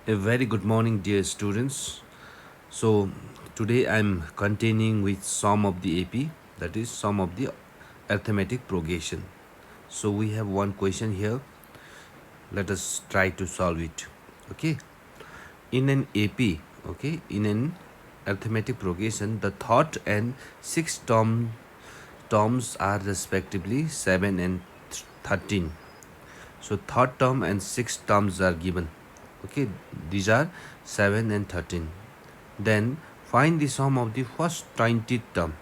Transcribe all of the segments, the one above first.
A very good morning, dear students. So, today I'm continuing with sum of the AP, that is, sum of the arithmetic progression. So, we have one question here. Let us try to solve it. Okay. In an AP, okay, in an arithmetic progression, the third and sixth terms are respectively 7 and 13. So third term and sixth terms are given. Okay, these are 7 and 13. Then find the sum of the first 20th term,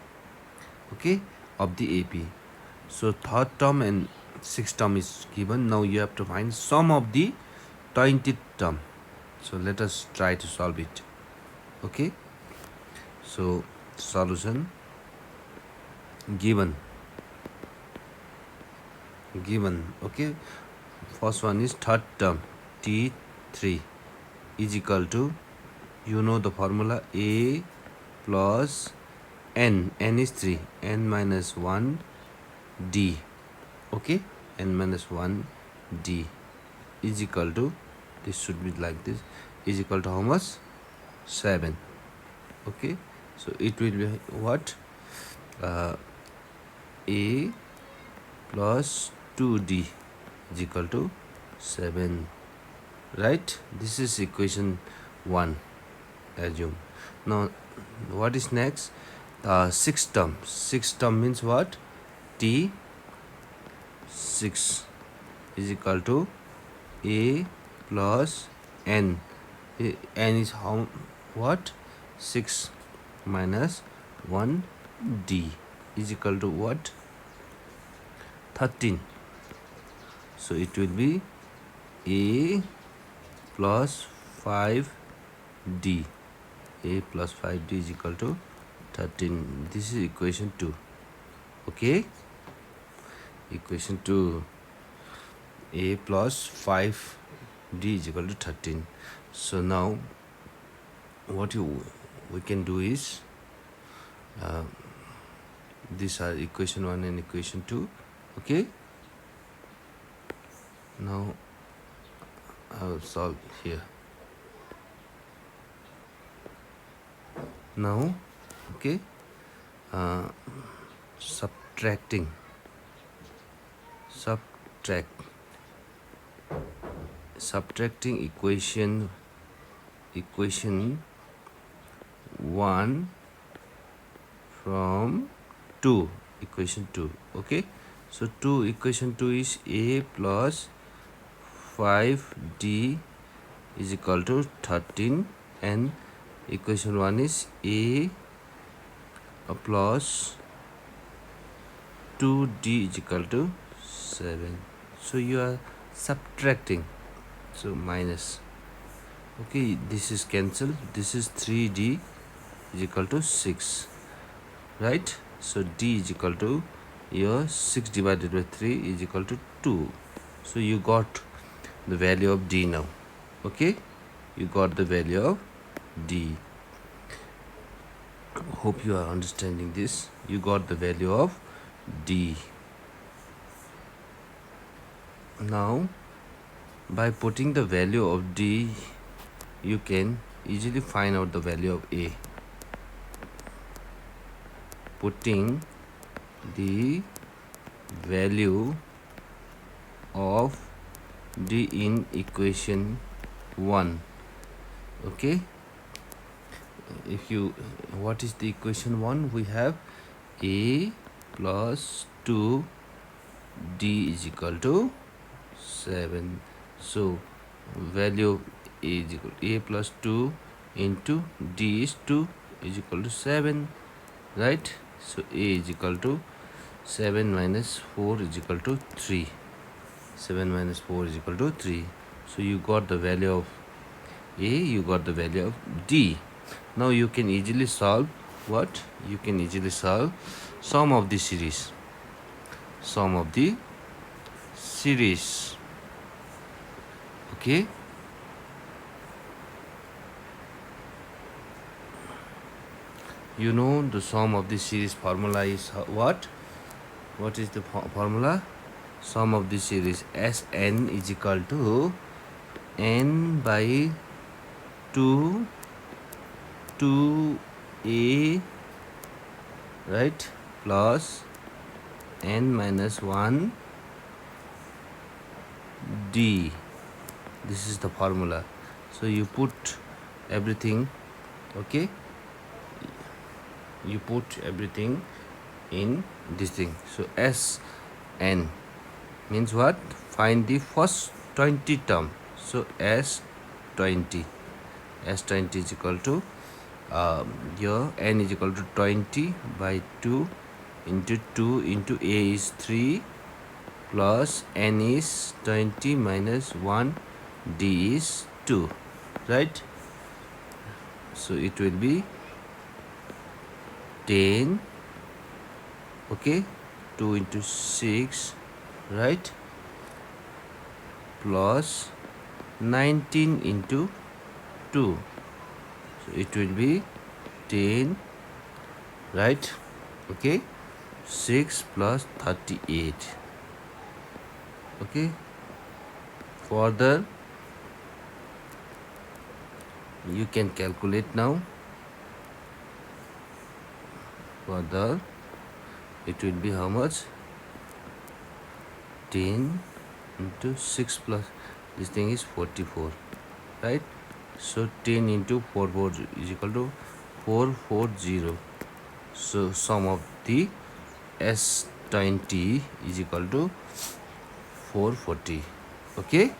okay, of the AP. So third term and sixth term is given. Now you have to find sum of the 20th term. So let us try to solve it. Okay. So solution given. Okay. First one is third term T3 is equal to, you know the formula, A plus n is 3, n minus 1 d. Okay, n minus 1 d is equal to, this should be like this, is equal to how much? 7. Okay, so it will be what? A plus 2d is equal to 7, right? This is equation 1, assume. Now what is next? Sixth term means what? T 6 is equal to A plus n. N is how, what? 6 minus 1 d is equal to what? 13. So it will be A plus 5d. A plus 5d is equal to 13. This is equation 2. Okay, equation 2, A plus 5d is equal to 13. So now what we can do is, these are equation 1 and equation 2. Okay, now I will solve here. Now, okay, subtracting equation 1 from 2, equation 2. Okay, so equation 2 is A plus 5d is equal to 13, and equation 1 is A plus 2d is equal to 7. So you are subtracting, so minus. Okay, this is cancelled. This is 3d is equal to 6, right? So d is equal to, your 6 divided by 3 is equal to 2. So you got the value of d now. Okay, you got the value of d. Hope you are understanding this. You got the value of d. Now by putting the value of d, you can easily find out the value of A. Putting the value of d in equation 1. Okay, if you, what is the equation 1? We have A plus 2 d is equal to 7. So value of A is equal to A plus 2 into d is 2 is equal to 7, right? So A is equal to 7 minus 4 is equal to 3. 7 minus 4 is equal to 3. So you got the value of A, you got the value of D. Now you can easily solve what? You can easily solve sum of the series. Sum of the series. Okay. You know the sum of the series formula is what? What is the formula? Sum of the series Sn is equal to n by 2 2a, right, plus n minus 1 d. This is the formula. So you put everything, okay, you put everything in this thing. So Sn means what? Find the first 20 term. So S20 is equal to your n is equal to 20 by 2 into 2 into a is 3 plus n is 20 minus 1 d is 2, right? So it will be 10, okay, 2 into 6, right, plus 19 into 2. So it will be 10, right, okay, 6 plus 38, okay. Further you can calculate now. Further it will be how much? 10 into 6 plus this thing is 44, right? So 10 into 4 is equal to 440. So sum of the S20 is equal to 440, okay.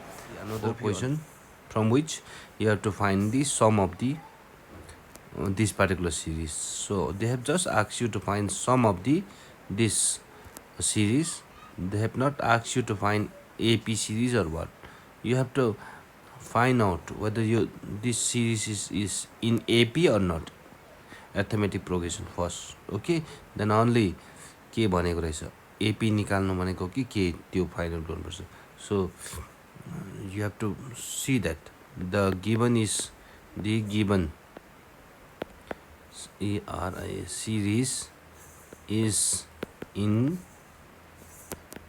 Another question from which you have to find the sum of the this particular series. So they have just asked you to find sum of the this series. They have not asked you to find AP series or what. You have to find out whether this series is in AP or not. Arithmetic progression first, okay, then only के भनेको रहेछ AP निकाल्नु भनेको के त्यो final गर्नुपर्छ. So you have to see that the given is the given series is in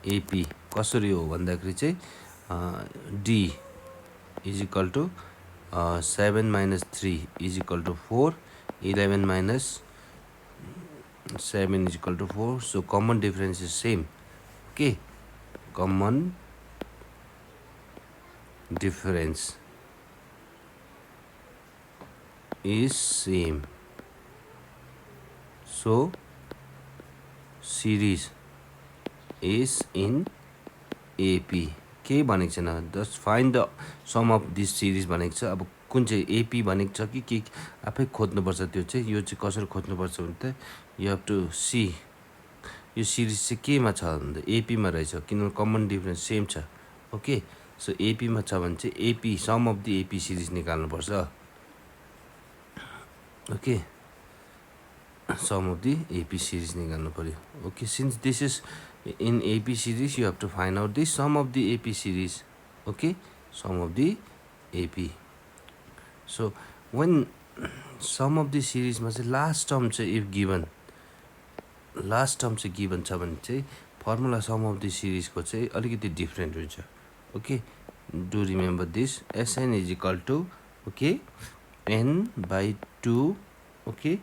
AP. कसरी हो भन्दाखेरि चाहिँ D is equal to 7 minus 3 is equal to 4, 11 minus 7 is equal to 4. So common difference is same, okay, common difference is same. So series is in AP. के भनेको छैन, just find the sum of this series भनेको छ. अब कुन चाहिँ AP भनेको छ कि के आफै खोज्नुपर्छ. त्यो चाहिँ यो चाहिँ कसरी खोज्नुपर्छ भने त यु हेभ टु सी यो सिरिज चाहिँ केमा छ भन्दा एपीमा रहेछ, किनभने कमन डिफरेन्स सेम छ, ओके. सो एपीमा छ भने चाहिँ AP sum of the AP series निकाल्नुपर्छ, okay. Sum of the AP series निकाल्नु पर्यो, okay. Since this is in AP series you have to find out the sum of the AP series, okay, sum of the AP. So when sum of the series ma चाहिँ last term चाहिँ if given last term चाहिँ given छ भने चाहिँ formula sum of the series को चाहिँ अलिकति different हुन्छ, okay. Do remember this. Sn is equal to, okay, n by 2, okay,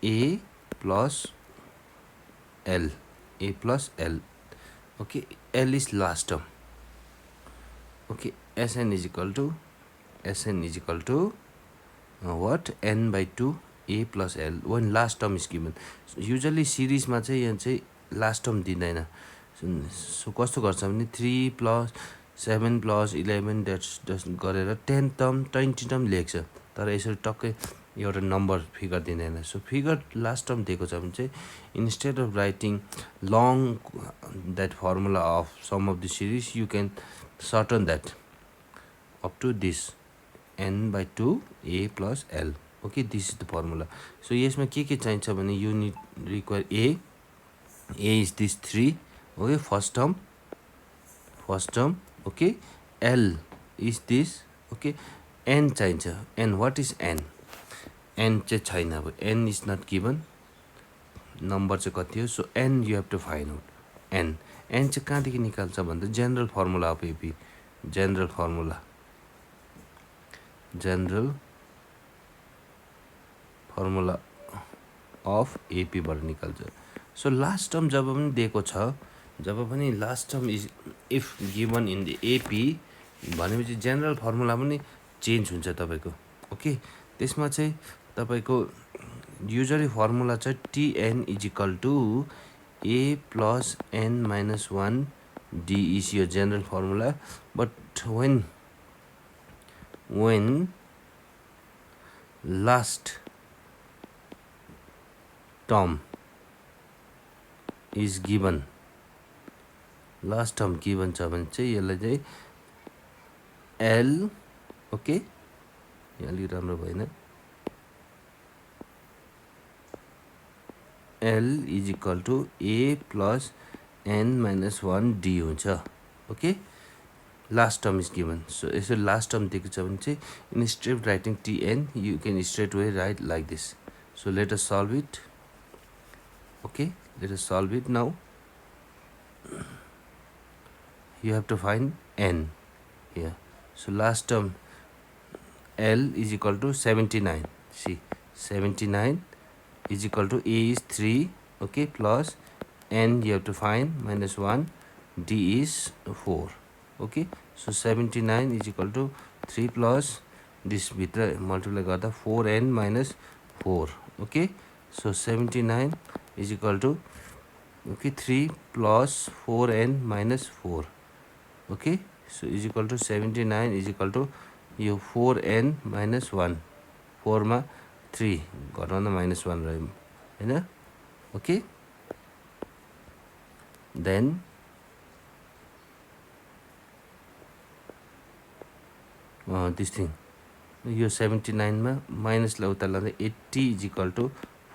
a plus l, a plus l, okay. L is last term, okay. Sn is equal to what? N by 2 a plus l when last term is given. So usually series मा चाहिँ यहाँ चाहिँ last term दिँदैन. So कस्तो गर्छ भने 3 plus 7 plus 11 that's गरेर 10 term 20 term लेख्छ, तर यसरी टक्कै एउटा नम्बर फिगर दिँदैन. सो फिगर लास्ट टर्म दिएको छ भने चाहिँ instead of writing long that formula of sum of the series you can shorten that up to this n by 2 a plus l, okay. This is the formula. So यसमा के चाहिन्छ भने you need require a is this 3, okay, first term, okay. L is this, okay. N चाहिन्छ. N what is n? N चाहिँ छैन. अब n is not given, number चाहिँ कति हो. So n you have to find out. N चाहिँ कहाँदेखि निकाल्छ भन्दा general formula of AP, general formula of एपीबाट निकाल्छ। सो लास्ट टर्म जब पनि दिएको छ, जब पनि last term is if given in the AP भनेपछि जेनरल फर्मुला पनि चेन्ज हुन्छ तपाईँको। ओके, त्यसमा चाहिँ तपाईँको युजली फर्मुला चाहिँ TN is equal to A plus N minus 1 D is यो general formula. But when last term is given, last term given छ भने चाहिँ यसलाई चाहिँ L, ओके यहाँ अलि राम्रो भएन, L is equal to A plus N minus 1 D हुन्छ। Okay, last term is given. So यसो लास्ट टर्म दिएको छ भने चाहिँ in straight writing TN you can straight way write like this. So let us solve it. Okay, let us solve it now. You have to find n here. So last term L is equal to 79. See, 79 is equal to A is 3, okay, plus n you have to find minus 1, D is 4. Okay, so 79 is equal to 3 plus this bitra multiply garda 4n minus 4. Okay, so 79 is equal to, okay, 3 plus 4n minus 4. Okay, so is equal to 79 is equal to yo 4n minus 1, 4 मा 3 घटाउँदा minus 1 रह्यो हैन। Okay, then this thing यो 79 मा minus लाई उता लाँदा 80 is equal to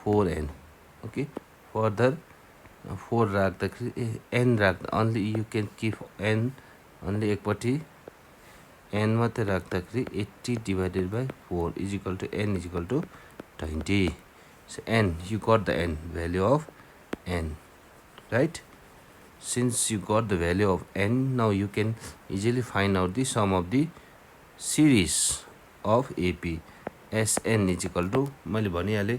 4n. Okay, further 4 राख्दाखेरि n राख्दा only यु क्यान किप n only एकपट्टि n मात्रै राख्दाखेरि 80 divided by 4 is equal to n is equal to 20. So n, you got the n, value of n, right? Since you got the value of n, now you can easily find out the sum of the series of AP. Sn is equal to, मैले भनिहालेँ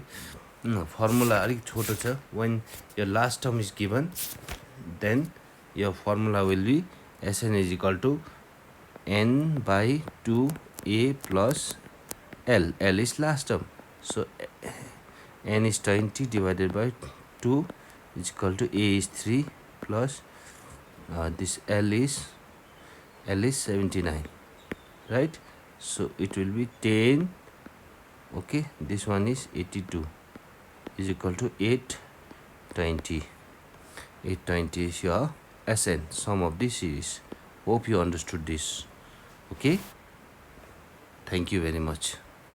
formula अलिक छोटो छ। when your last term is given, then your formula will be Sn is equal to n by 2a plus L. L is last term, so n is 20 divided by 2 is equal to a is 3 plus this L is 79, right? So it will be 10. Okay, this one is 82 is equal to 820. 820 is your Sn, sum of the series. Hope you understood this. Okay, thank you very much.